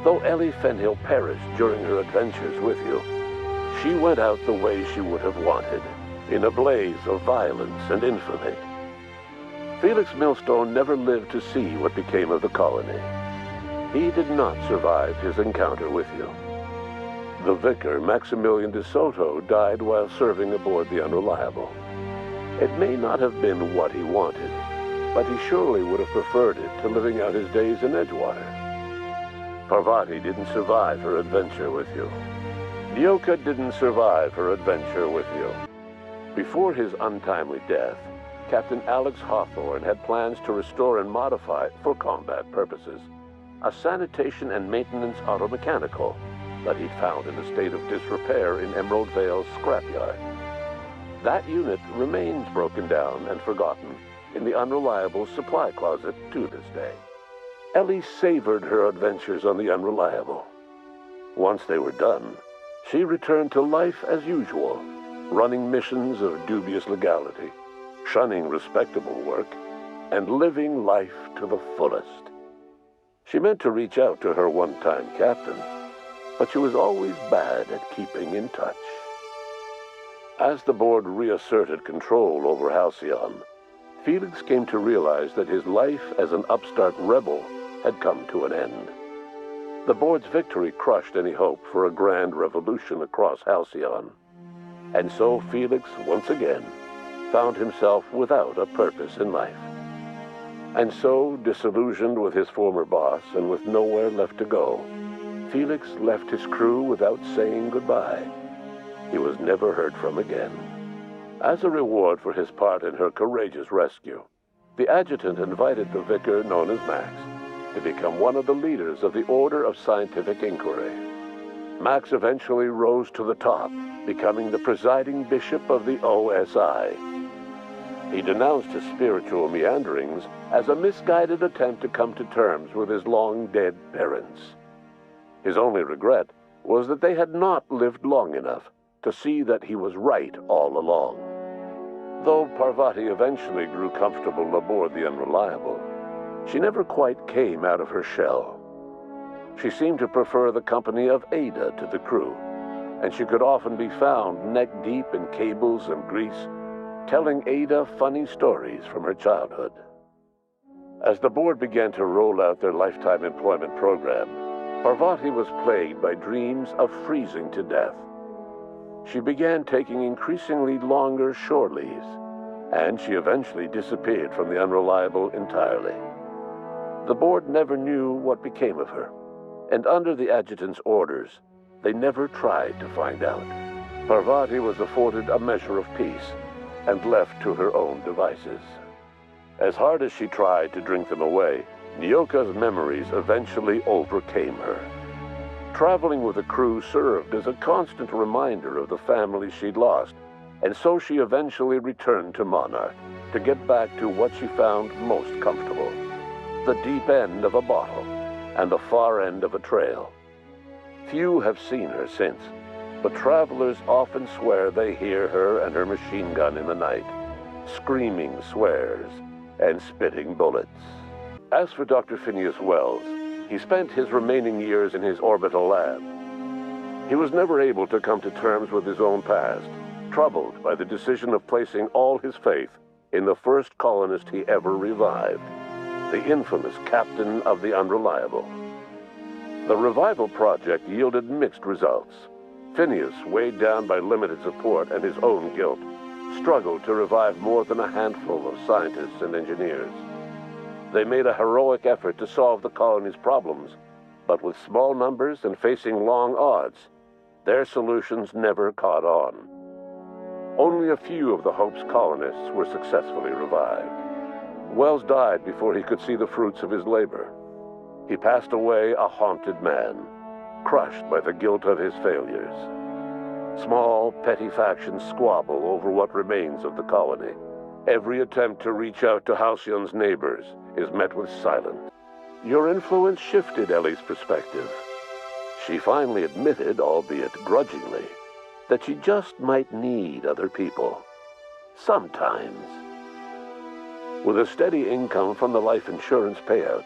Though Ellie Fenhill perished during her adventures with you, she went out the way she would have wanted, in a blaze of violence and infamy. Felix Millstone never lived to see what became of the colony. He did not survive his encounter with you. The vicar, Maximilian de Soto, died while serving aboard the Unreliable. It may not have been what he wanted, but he surely would have preferred it to living out his days in Edgewater. Parvati didn't survive her adventure with you. Nyoka didn't survive her adventure with you. Before his untimely death, Captain Alex Hawthorne had plans to restore and modify, for combat purposes, a sanitation and maintenance automechanical that he'd found in a state of disrepair in Emerald Vale's scrapyard. That unit remains broken down and forgotten in the Unreliable supply closet to this day. Ellie savored her adventures on the Unreliable. Once they were done, she returned to life as usual, running missions of dubious legality, shunning respectable work, and living life to the fullest. She meant to reach out to her one-time captain, but she was always bad at keeping in touch. As the board reasserted control over Halcyon, Felix came to realize that his life as an upstart rebel had come to an end. The board's victory crushed any hope for a grand revolution across Halcyon. And so Felix, once again, found himself without a purpose in life. And so, disillusioned with his former boss and with nowhere left to go, Felix left his crew without saying goodbye. He was never heard from again. As a reward for his part in her courageous rescue, the adjutant invited the vicar, known as Max, to become one of the leaders of the Order of Scientific Inquiry. Max eventually rose to the top, becoming the presiding bishop of the OSI. He denounced his spiritual meanderings as a misguided attempt to come to terms with his long-dead parents. His only regret was that they had not lived long enough to see that he was right all along. Though Parvati eventually grew comfortable aboard the Unreliable, she never quite came out of her shell. She seemed to prefer the company of Ada to the crew, and she could often be found neck-deep in cables and grease, telling Ada funny stories from her childhood. As the board began to roll out their lifetime employment program, Parvati was plagued by dreams of freezing to death. She began taking increasingly longer shore leaves, and she eventually disappeared from the Unreliable entirely. The board never knew what became of her, and under the adjutant's orders, they never tried to find out. Parvati was afforded a measure of peace and left to her own devices. As hard as she tried to drink them away, Nyoka's memories eventually overcame her. Traveling with the crew served as a constant reminder of the family she'd lost, and so she eventually returned to Monarch to get back to what she found most comfortable: the deep end of a bottle and the far end of a trail. Few have seen her since, but travelers often swear they hear her and her machine gun in the night, screaming swears and spitting bullets. As for Dr. Phineas Wells, he spent his remaining years in his orbital lab. He was never able to come to terms with his own past, troubled by the decision of placing all his faith in the first colonist he ever revived, the infamous captain of the Unreliable. The revival project yielded mixed results. Phineas, weighed down by limited support and his own guilt, struggled to revive more than a handful of scientists and engineers. They made a heroic effort to solve the colony's problems, but with small numbers and facing long odds, their solutions never caught on. Only a few of the Hope's colonists were successfully revived. Wells died before he could see the fruits of his labor. He passed away a haunted man, crushed by the guilt of his failures. Small, petty factions squabble over what remains of the colony. Every attempt to reach out to Halcyon's neighbors is met with silence. Your influence shifted Ellie's perspective. She finally admitted, albeit grudgingly, that she just might need other people. Sometimes. With a steady income from the life insurance payouts,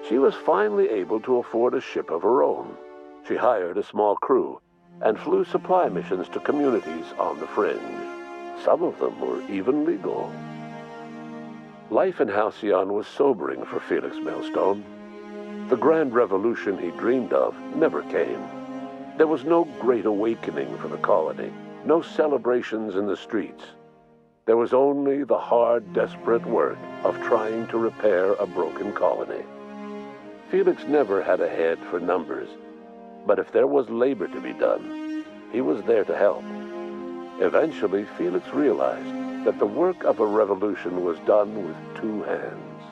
She was finally able to afford a ship of her own. She hired a small crew and flew supply missions to communities on the fringe. Some of them were even legal. Life in Halcyon was sobering for Felix Millstone. The grand revolution he dreamed of never came. There was no great awakening for the colony, no celebrations in the streets. There was only the hard, desperate work of trying to repair a broken colony. Felix never had a head for numbers, but if there was labor to be done, he was there to help. Eventually, Felix realized that the work of a revolution was done with two hands.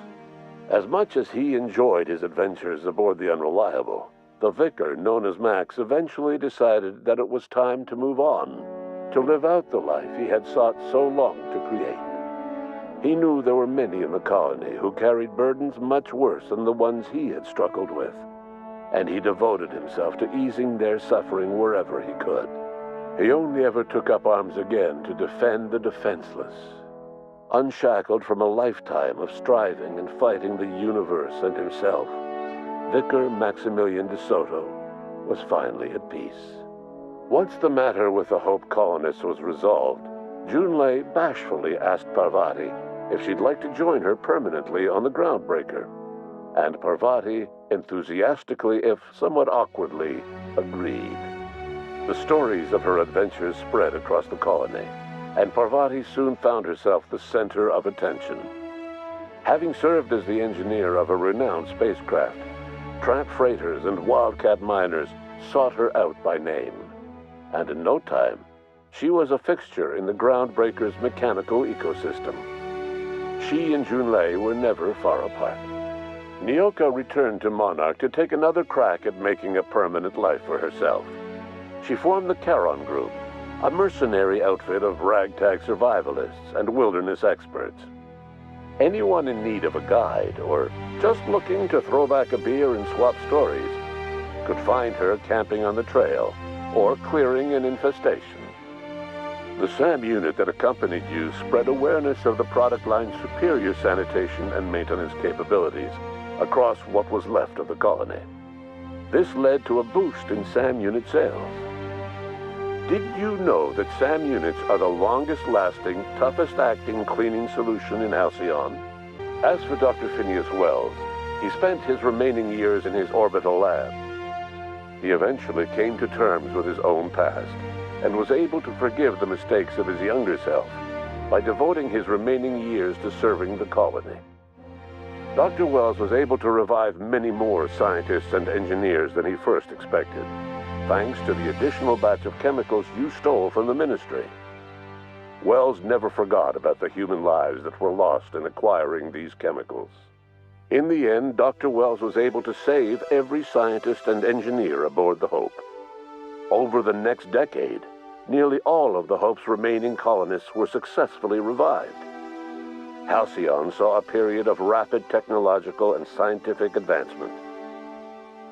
As much as he enjoyed his adventures aboard the Unreliable, the vicar, known as Max, eventually decided that it was time to move on, to live out the life he had sought so long to create. He knew there were many in the colony who carried burdens much worse than the ones he had struggled with, and he devoted himself to easing their suffering wherever he could. He only ever took up arms again to defend the defenseless. Unshackled from a lifetime of striving and fighting the universe and himself, Vicar Maximilian de Soto was finally at peace. Once the matter with the Hope colonists was resolved, Junlei bashfully asked Parvati if she'd like to join her permanently on the Groundbreaker, and Parvati enthusiastically, if somewhat awkwardly, agreed. The stories of her adventures spread across the colony, and Parvati soon found herself the center of attention. Having served as the engineer of a renowned spacecraft, tramp freighters and wildcat miners sought her out by name, and in no time, she was a fixture in the Groundbreaker's mechanical ecosystem. She and Junlei were never far apart. Nyoka returned to Monarch to take another crack at making a permanent life for herself. She formed the Charon Group, a mercenary outfit of ragtag survivalists and wilderness experts. Anyone in need of a guide, or just looking to throw back a beer and swap stories, could find her camping on the trail or clearing an infestation. The SAM unit that accompanied you spread awareness of the product line's superior sanitation and maintenance capabilities across what was left of the colony. This led to a boost in SAM unit sales. Did you know that SAM units are the longest-lasting, toughest-acting cleaning solution in Halcyon? As for Dr. Phineas Wells, he spent his remaining years in his orbital lab. He eventually came to terms with his own past and was able to forgive the mistakes of his younger self by devoting his remaining years to serving the colony. Dr. Wells was able to revive many more scientists and engineers than he first expected, thanks to the additional batch of chemicals you stole from the Ministry. Wells never forgot about the human lives that were lost in acquiring these chemicals. In the end, Dr. Wells was able to save every scientist and engineer aboard the Hope. Over the next decade, nearly all of the Hope's remaining colonists were successfully revived. Halcyon saw a period of rapid technological and scientific advancement.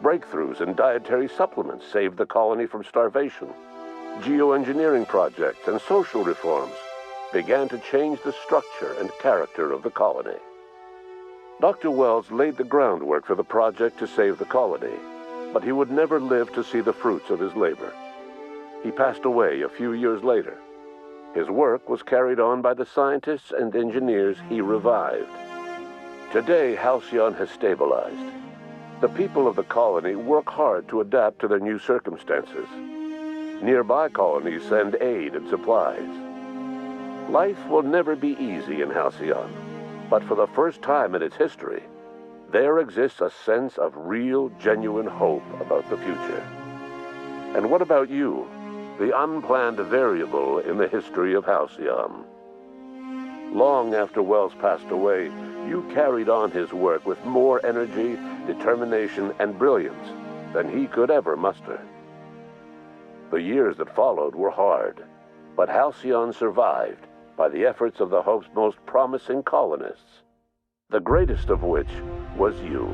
Breakthroughs in dietary supplements saved the colony from starvation. Geoengineering projects and social reforms began to change the structure and character of the colony. Dr. Wells laid the groundwork for the project to save the colony, but he would never live to see the fruits of his labor. He passed away a few years later. His work was carried on by the scientists and engineers he revived. Today, Halcyon has stabilized. The people of the colony work hard to adapt to their new circumstances. Nearby colonies send aid and supplies. Life will never be easy in Halcyon, but for the first time in its history, there exists a sense of real, genuine hope about the future. And what about you, the unplanned variable in the history of Halcyon? Long after Wells passed away, you carried on his work with more energy, determination, and brilliance than he could ever muster. The years that followed were hard, but Halcyon survived by the efforts of the Hope's most promising colonists, the greatest of which was you.